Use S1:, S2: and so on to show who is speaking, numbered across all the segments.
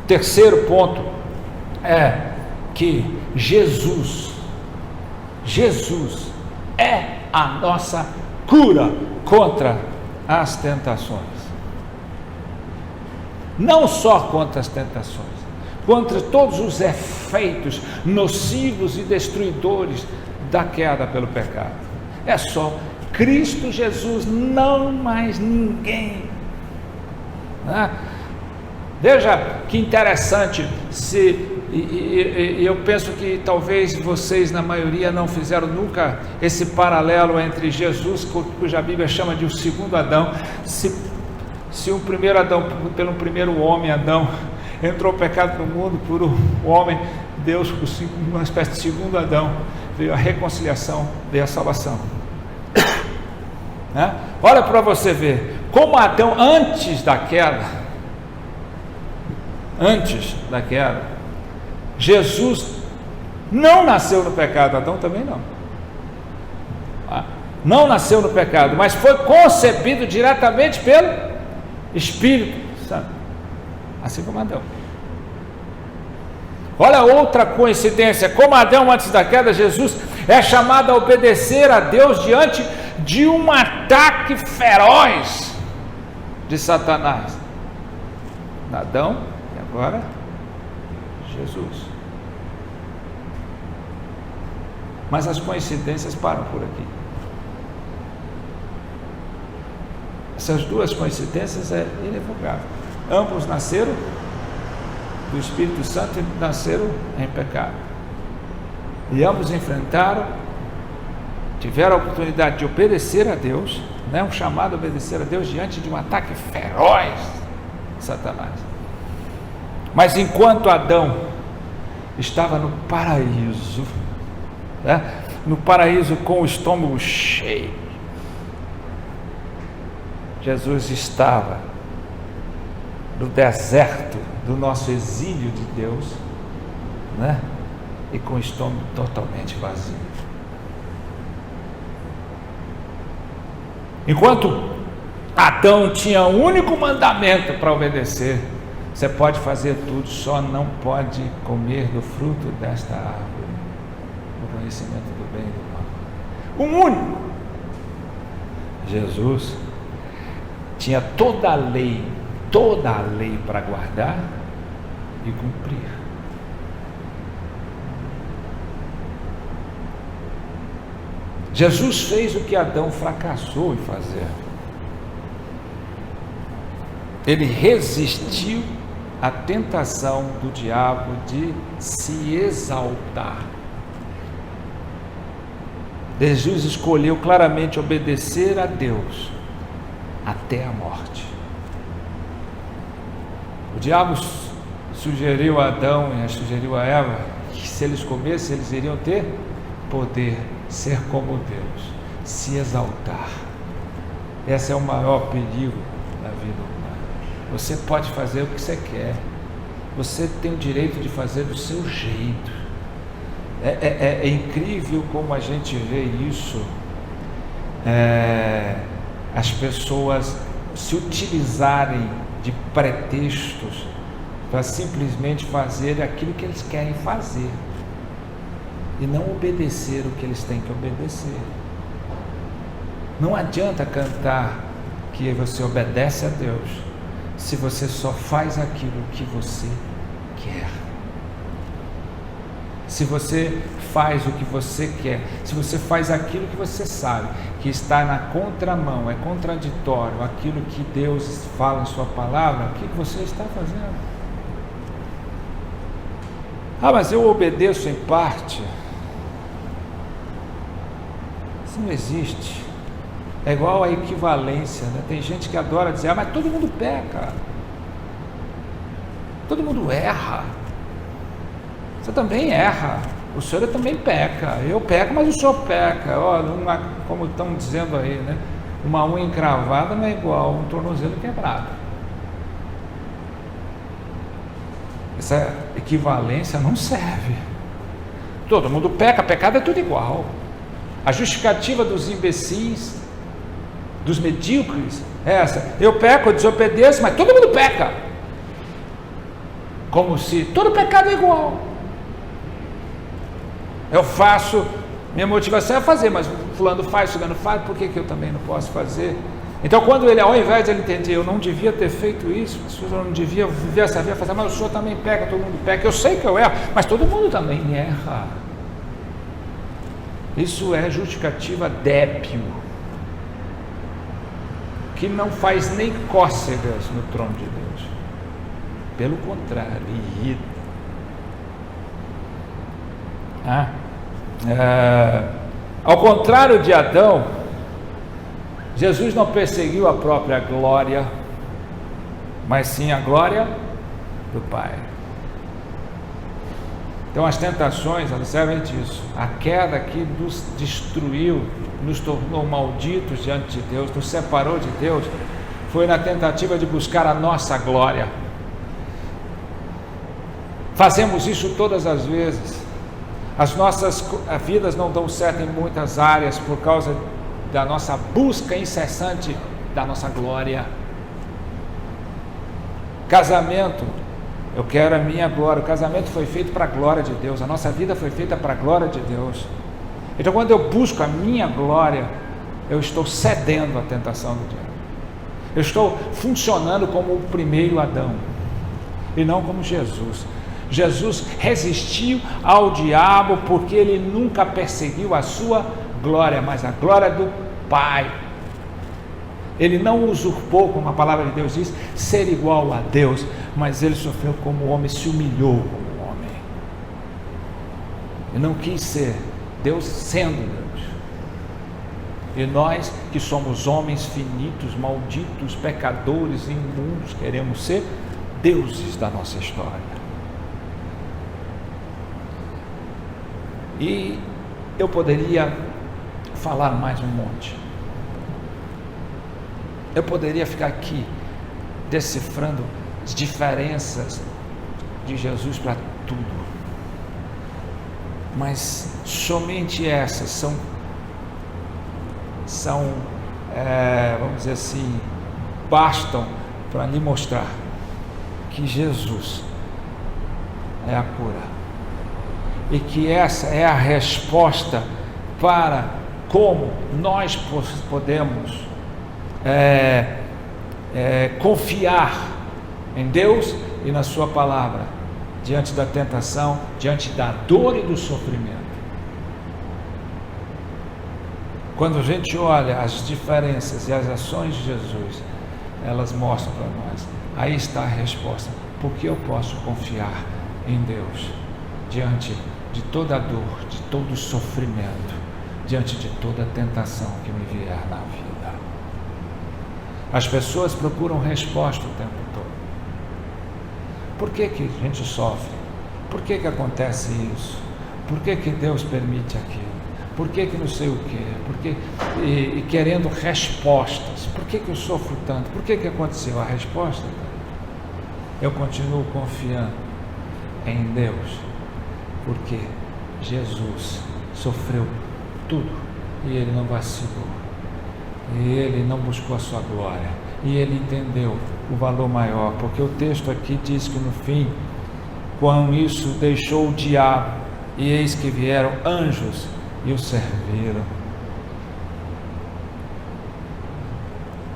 S1: terceiro ponto é que Jesus é a nossa cura contra as tentações. Não só contra as tentações, contra todos os efeitos nocivos e destruidores da queda pelo pecado. É só Cristo Jesus, não mais ninguém. Veja que interessante, eu penso que talvez vocês, na maioria, não fizeram nunca esse paralelo entre Jesus, cuja Bíblia chama de o segundo Adão. Se o primeiro Adão, pelo primeiro homem, Adão, entrou o pecado no mundo, por o homem, Deus, uma espécie de segundo Adão, veio a reconciliação, veio a salvação. Olha para você ver, como Adão, antes da queda, Jesus não nasceu no pecado, Adão também não nasceu no pecado, mas foi concebido diretamente pelo Espírito Santo, assim como Adão. Olha outra coincidência, como Adão antes da queda, Jesus é chamado a obedecer a Deus diante de um ataque feroz de Satanás. Adão e agora Jesus. Mas as coincidências param por aqui. Essas duas coincidências é irrevogável. Ambos nasceram do Espírito Santo e nasceram em pecado. E ambos tiveram a oportunidade de obedecer a Deus, um chamado a obedecer a Deus diante de um ataque feroz de Satanás. Mas enquanto Adão estava no paraíso, no paraíso com o estômago cheio, Jesus estava no deserto do nosso exílio de Deus, e com o estômago totalmente vazio. Enquanto Adão tinha um único mandamento para obedecer: você pode fazer tudo, só não pode comer do fruto desta árvore, do conhecimento do bem e do mal. Um único. Jesus tinha toda a lei para guardar e cumprir. Jesus fez o que Adão fracassou em fazer. Ele resistiu à tentação do diabo de se exaltar. Jesus escolheu claramente obedecer a Deus até a morte. O diabo sugeriu a Adão e sugeriu a Eva que se eles comessem, eles iriam ter poder, ser como Deus, se exaltar. Esse é o maior perigo da vida humana. Você pode fazer o que você quer, você tem o direito de fazer do seu jeito. É incrível como a gente vê isso, as pessoas se utilizarem de pretextos para simplesmente fazer aquilo que eles querem fazer e não obedecer o que eles têm que obedecer. Não adianta cantar que você obedece a Deus se você só faz aquilo que você quer. Se você faz o que você quer, se você faz aquilo que você sabe que está na contramão, é contraditório aquilo que Deus fala em sua palavra, o que você está fazendo? Mas eu obedeço em parte. Isso não existe. É igual a equivalência, Tem gente que adora dizer: mas todo mundo peca, todo mundo erra. Você também erra, o senhor também peca. Eu peco, mas o senhor peca. Como estão dizendo aí, uma unha encravada não é igual um tornozelo quebrado. Essa equivalência não serve. Todo mundo peca, pecado é tudo igual. A justificativa dos imbecis, dos medíocres, é essa: eu peco, eu desobedeço, mas todo mundo peca. como se todo pecado é igual. Eu faço, minha motivação é fazer, mas fulano faz, cigano faz, por que eu também não posso fazer? Então, quando ele, ao invés de ele entender, eu não devia ter feito isso, eu não devia viver essa vida, fazer, mas o senhor também peca, todo mundo peca, eu sei que eu erro, mas todo mundo também erra. Isso é justificativa débil, que não faz nem cócegas no trono de Deus. Pelo contrário, irrita. Ao contrário de Adão, Jesus não perseguiu a própria glória, mas sim a glória do Pai. Então as tentações, elas servem disso. A queda que nos destruiu, nos tornou malditos diante de Deus, nos separou de Deus, foi na tentativa de buscar a nossa glória. Fazemos isso todas as vezes. As nossas vidas não dão certo em muitas áreas por causa da nossa busca incessante da nossa glória. Casamento, eu quero a minha glória. O casamento foi feito para a glória de Deus, a nossa vida foi feita para a glória de Deus. Então, quando eu busco a minha glória, eu estou cedendo à tentação do diabo. Eu estou funcionando como o primeiro Adão e não como Jesus. Jesus resistiu ao diabo porque ele nunca perseguiu a sua glória, mas a glória do Pai. Ele não usurpou, como a palavra de Deus diz, ser igual a Deus, mas ele sofreu como homem, se humilhou como homem. Ele não quis ser Deus sendo Deus. E nós que somos homens finitos, malditos, pecadores, imundos, queremos ser deuses da nossa história. E eu poderia falar mais um monte. Eu poderia ficar aqui decifrando as diferenças de Jesus para tudo. Mas somente essas são vamos dizer assim, bastam para lhe mostrar que Jesus é a cura. E que essa é a resposta para como nós podemos confiar em Deus e na sua palavra, diante da tentação, diante da dor e do sofrimento. Quando a gente olha as diferenças e as ações de Jesus, elas mostram para nós, aí está a resposta, porque eu posso confiar em Deus, diante de toda a dor, de todo o sofrimento, diante de toda a tentação que me vier na vida. As pessoas procuram resposta o tempo todo. Por que a gente sofre? Por que acontece isso? Por que Deus permite aquilo? Por que não sei o quê? E querendo respostas. Por que eu sofro tanto? Por que aconteceu? A resposta, eu continuo confiando em Deus, porque Jesus sofreu tudo e ele não vacilou, e ele não buscou a sua glória, e ele entendeu o valor maior, porque o texto aqui diz que no fim, com isso deixou o diabo, e eis que vieram anjos e o serviram.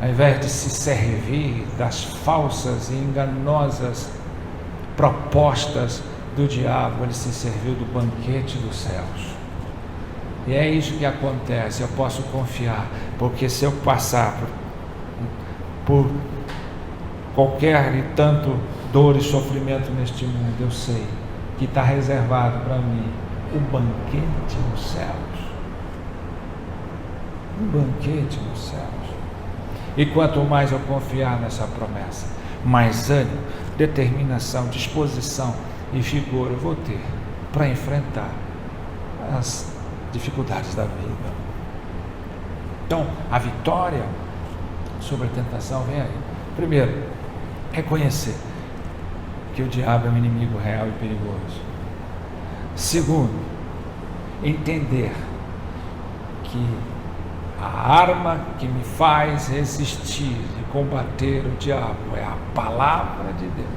S1: Ao invés de se servir das falsas e enganosas propostas do diabo, ele se serviu do banquete dos céus. E é isso que acontece. Eu posso confiar, porque se eu passar por qualquer e tanto dor e sofrimento neste mundo, eu sei que está reservado para mim o banquete nos céus. Um banquete nos céus. E quanto mais eu confiar nessa promessa, mais ânimo, determinação, disposição e vigor eu vou ter para enfrentar as dificuldades da vida. Então, a vitória sobre a tentação vem aí. Primeiro, reconhecer que o diabo é um inimigo real e perigoso. Segundo, entender que a arma que me faz resistir e combater o diabo é a palavra de Deus.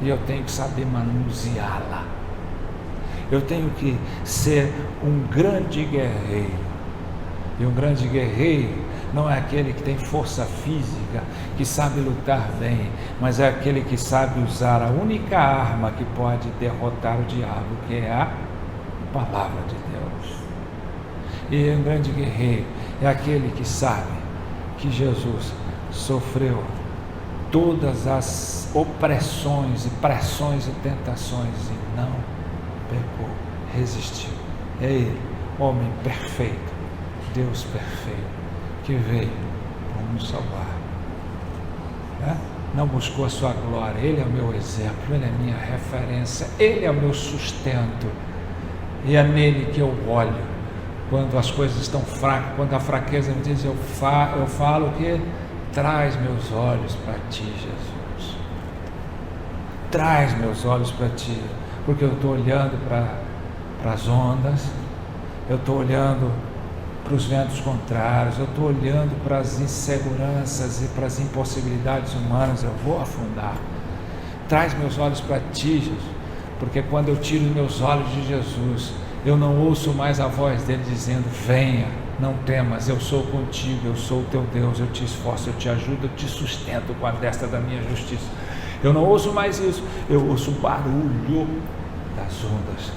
S1: e eu tenho que saber manuseá-la. Eu tenho que ser um grande guerreiro. E um grande guerreiro não é aquele que tem força física, que sabe lutar bem, mas é aquele que sabe usar a única arma que pode derrotar o diabo, que é a palavra de Deus. E um grande guerreiro é aquele que sabe que Jesus sofreu todas as opressões e pressões e tentações e não pecou, resistiu. É Ele, homem perfeito, Deus perfeito, que veio para nos salvar. Não buscou a sua glória. Ele é o meu exemplo, Ele é a minha referência, Ele é o meu sustento, e é nele que eu olho quando as coisas estão fracas, quando a fraqueza me diz, eu falo que traz meus olhos para Ti, Jesus, traz meus olhos para Ti, porque eu estou olhando para as ondas, eu estou olhando para os ventos contrários, eu estou olhando para as inseguranças e para as impossibilidades humanas, eu vou afundar. Traz meus olhos para Ti, Jesus, porque quando eu tiro meus olhos de Jesus, eu não ouço mais a voz dele dizendo, venha, não temas, eu sou contigo, eu sou o teu Deus, eu te esforço, eu te ajudo, eu te sustento com a destra da minha justiça. Eu não ouço mais isso, eu ouço o barulho das ondas,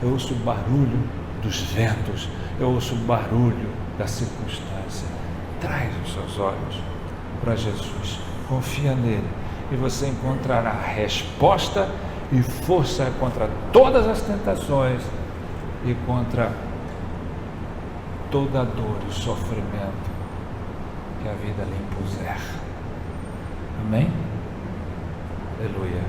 S1: eu ouço o barulho dos ventos, eu ouço o barulho da circunstância. Traz os seus olhos para Jesus, confia nele, e você encontrará resposta e força contra todas as tentações e contra toda a dor e sofrimento que a vida lhe impuser. Amém? Aleluia.